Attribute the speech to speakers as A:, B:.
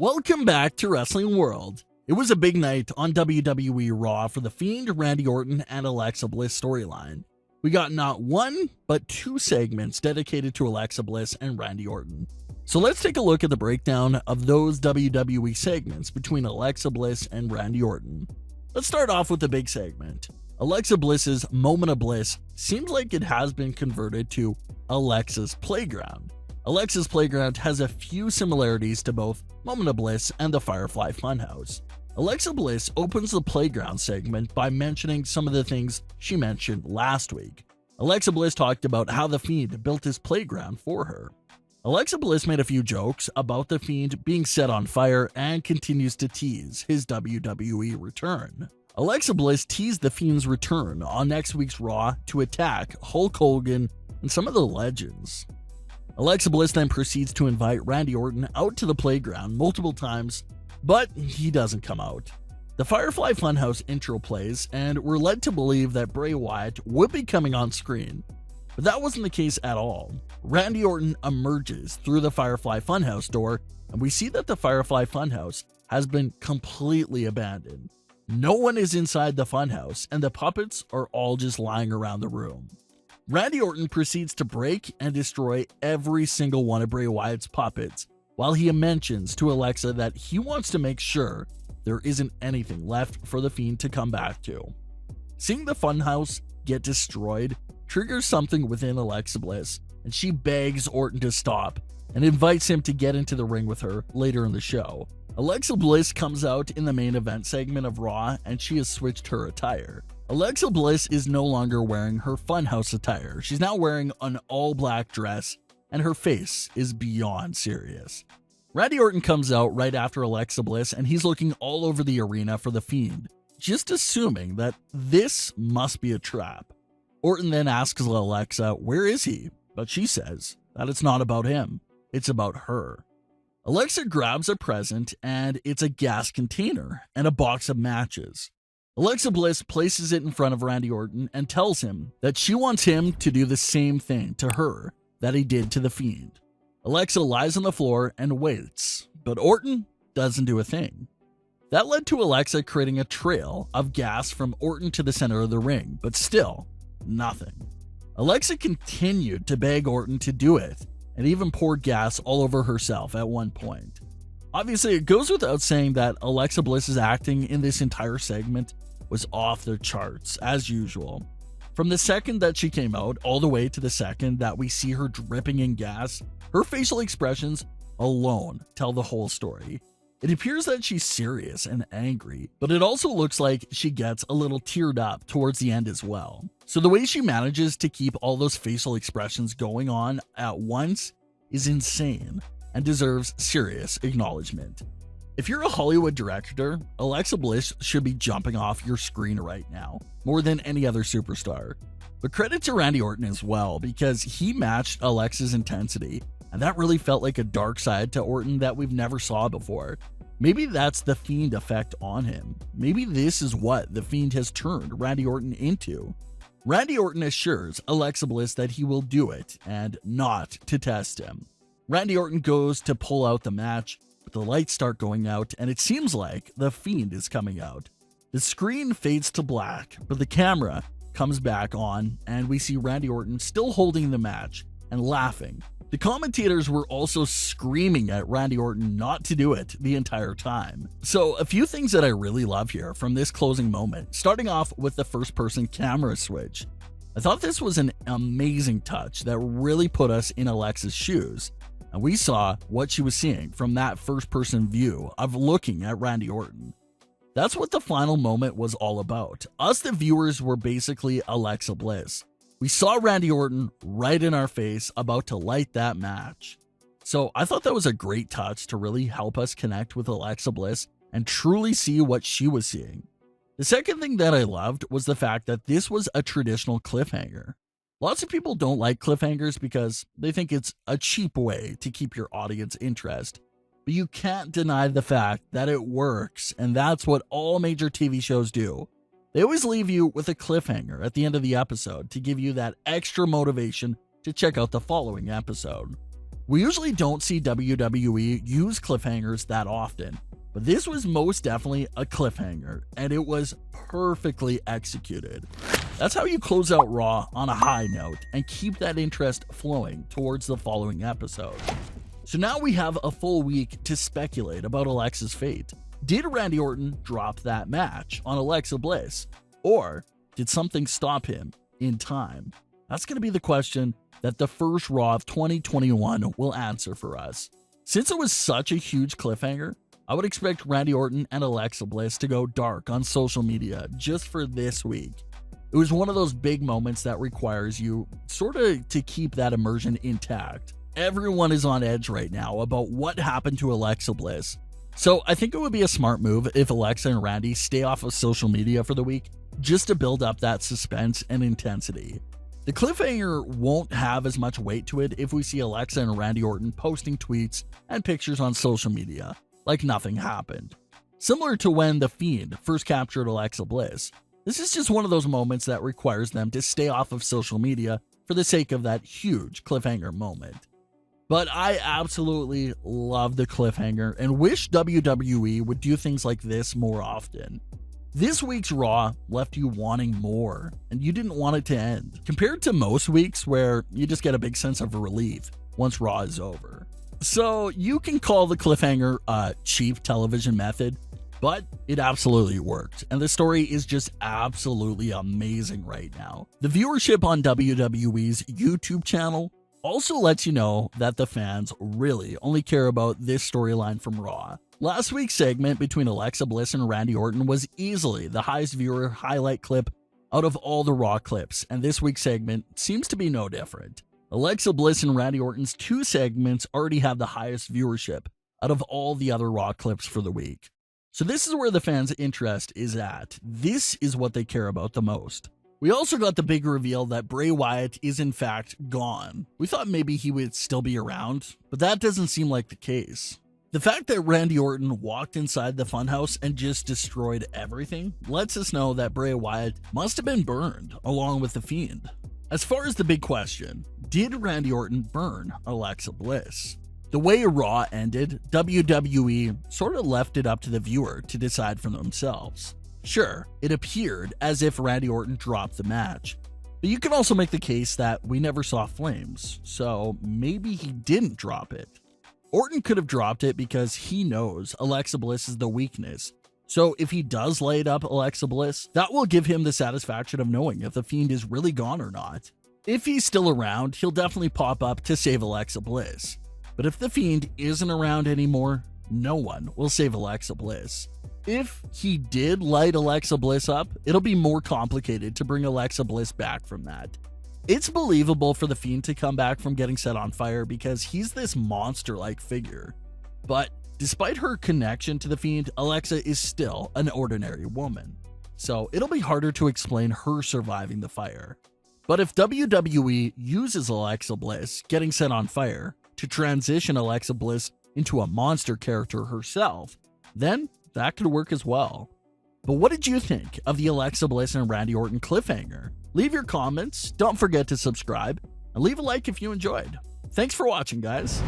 A: Welcome back to Wrestling World. It was a big night on WWE Raw for the Fiend, Randy Orton, and Alexa Bliss storyline. We got not one, but two segments dedicated to Alexa Bliss and Randy Orton. So let's take a look at the breakdown of those WWE segments between Alexa Bliss and Randy Orton. Let's start off with the big segment. Alexa Bliss's Moment of Bliss seems like it has been converted to Alexa's Playground. Alexa's Playground has a few similarities to both Moment of Bliss and the Firefly Funhouse. Alexa Bliss opens the Playground segment by mentioning some of the things she mentioned last week. Alexa Bliss talked about how the Fiend built his playground for her. Alexa Bliss made a few jokes about the Fiend being set on fire and continues to tease his WWE return. Alexa Bliss teased the Fiend's return on next week's Raw to attack Hulk Hogan and some of the legends. Alexa Bliss then proceeds to invite Randy Orton out to the playground multiple times, but he doesn't come out. The Firefly Funhouse intro plays, and we're led to believe that Bray Wyatt would be coming on screen, but that wasn't the case at all. Randy Orton emerges through the Firefly Funhouse door, and we see that the Firefly Funhouse has been completely abandoned. No one is inside the funhouse, and the puppets are all just lying around the room. Randy Orton proceeds to break and destroy every single one of Bray Wyatt's puppets, while he mentions to Alexa that he wants to make sure there isn't anything left for the Fiend to come back to. Seeing the funhouse get destroyed triggers something within Alexa Bliss, and she begs Orton to stop and invites him to get into the ring with her later in the show. Alexa Bliss comes out in the main event segment of Raw, and she has switched her attire. Alexa Bliss is no longer wearing her funhouse attire. She's now wearing an all-black dress, and her face is beyond serious. Randy Orton comes out right after Alexa Bliss, and he's looking all over the arena for the Fiend, just assuming that this must be a trap. Orton then asks Alexa, where is he? But she says that it's not about him, it's about her. Alexa grabs a present, and it's a gas container and a box of matches. Alexa Bliss places it in front of Randy Orton and tells him that she wants him to do the same thing to her that he did to the Fiend. Alexa lies on the floor and waits, but Orton doesn't do a thing. That led to Alexa creating a trail of gas from Orton to the center of the ring, but still, nothing. Alexa continued to beg Orton to do it, and even poured gas all over herself at one point. Obviously, it goes without saying that Alexa Bliss's acting in this entire segment was off the charts, as usual. From the second that she came out, all the way to the second that we see her dripping in gas, her facial expressions alone tell the whole story. It appears that she's serious and angry, but it also looks like she gets a little teared up towards the end as well. So the way she manages to keep all those facial expressions going on at once is insane and deserves serious acknowledgement. If you're a Hollywood director, Alexa Bliss should be jumping off your screen right now, more than any other superstar. But credit to Randy Orton as well, because he matched Alexa's intensity, and that really felt like a dark side to Orton that we've never saw before. Maybe that's the Fiend effect on him. Maybe this is what the Fiend has turned Randy Orton into. Randy Orton assures Alexa Bliss that he will do it, and not to test him. Randy Orton goes to pull out the match, but the lights start going out, and it seems like the Fiend is coming out. The screen fades to black, but the camera comes back on, and we see Randy Orton still holding the match and laughing. The commentators were also screaming at Randy Orton not to do it the entire time. So a few things that I really love here from this closing moment, starting off with the first-person camera switch. I thought this was an amazing touch that really put us in Alexa's shoes, and we saw what she was seeing from that first-person view of looking at Randy Orton. That's what the final moment was all about. Us, the viewers, were basically Alexa Bliss. We saw Randy Orton right in our face about to light that match. So I thought that was a great touch to really help us connect with Alexa Bliss and truly see what she was seeing. The second thing that I loved was the fact that this was a traditional cliffhanger. Lots of people don't like cliffhangers because they think it's a cheap way to keep your audience interest. But you can't deny the fact that it works, and that's what all major TV shows do. They always leave you with a cliffhanger at the end of the episode to give you that extra motivation to check out the following episode. We usually don't see WWE use cliffhangers that often, but this was most definitely a cliffhanger, and it was perfectly executed. That's how you close out Raw on a high note and keep that interest flowing towards the following episode. So now we have a full week to speculate about Alexa's fate. Did Randy Orton drop that match on Alexa Bliss, or did something stop him in time? That's going to be the question that the first Raw of 2021 will answer for us. Since it was such a huge cliffhanger, I would expect Randy Orton and Alexa Bliss to go dark on social media just for this week. It was one of those big moments that requires you sort of to keep that immersion intact. Everyone is on edge right now about what happened to Alexa Bliss. So I think it would be a smart move if Alexa and Randy stay off of social media for the week just to build up that suspense and intensity. The cliffhanger won't have as much weight to it if we see Alexa and Randy Orton posting tweets and pictures on social media like nothing happened. Similar to when the Fiend first captured Alexa Bliss, this is just one of those moments that requires them to stay off of social media for the sake of that huge cliffhanger moment. But I absolutely love the cliffhanger and wish WWE would do things like this more often. This week's Raw left you wanting more, and you didn't want it to end, compared to most weeks where you just get a big sense of relief once Raw is over. So you can call the cliffhanger a cheap television method, but it absolutely worked, and the story is just absolutely amazing right now. The viewership on WWE's YouTube channel also lets you know that the fans really only care about this storyline from Raw. Last week's segment between Alexa Bliss and Randy Orton was easily the highest viewer highlight clip out of all the Raw clips, and this week's segment seems to be no different. Alexa Bliss and Randy Orton's two segments already have the highest viewership out of all the other Raw clips for the week. So this is where the fans' interest is at. This is what they care about the most. We also got the big reveal that Bray Wyatt is in fact gone. We thought maybe he would still be around, but that doesn't seem like the case. The fact that Randy Orton walked inside the Funhouse and just destroyed everything lets us know that Bray Wyatt must have been burned along with the Fiend. As far as the big question, did Randy Orton burn Alexa Bliss? The way Raw ended, WWE sort of left it up to the viewer to decide for themselves. Sure, it appeared as if Randy Orton dropped the match, but you can also make the case that we never saw flames, so maybe he didn't drop it. Orton could have dropped it because he knows Alexa Bliss is the weakness, so if he does light up Alexa Bliss, that will give him the satisfaction of knowing if the Fiend is really gone or not. If he's still around, he'll definitely pop up to save Alexa Bliss, but if the Fiend isn't around anymore, no one will save Alexa Bliss. If he did light Alexa Bliss up, it'll be more complicated to bring Alexa Bliss back from that. It's believable for the Fiend to come back from getting set on fire because he's this monster-like figure. But despite her connection to the Fiend, Alexa is still an ordinary woman. So it'll be harder to explain her surviving the fire. But if WWE uses Alexa Bliss getting set on fire to transition Alexa Bliss into a monster character herself, then that could work as well. But what did you think of the Alexa Bliss and Randy Orton cliffhanger? Leave your comments, don't forget to subscribe, and leave a like if you enjoyed. Thanks for watching, guys.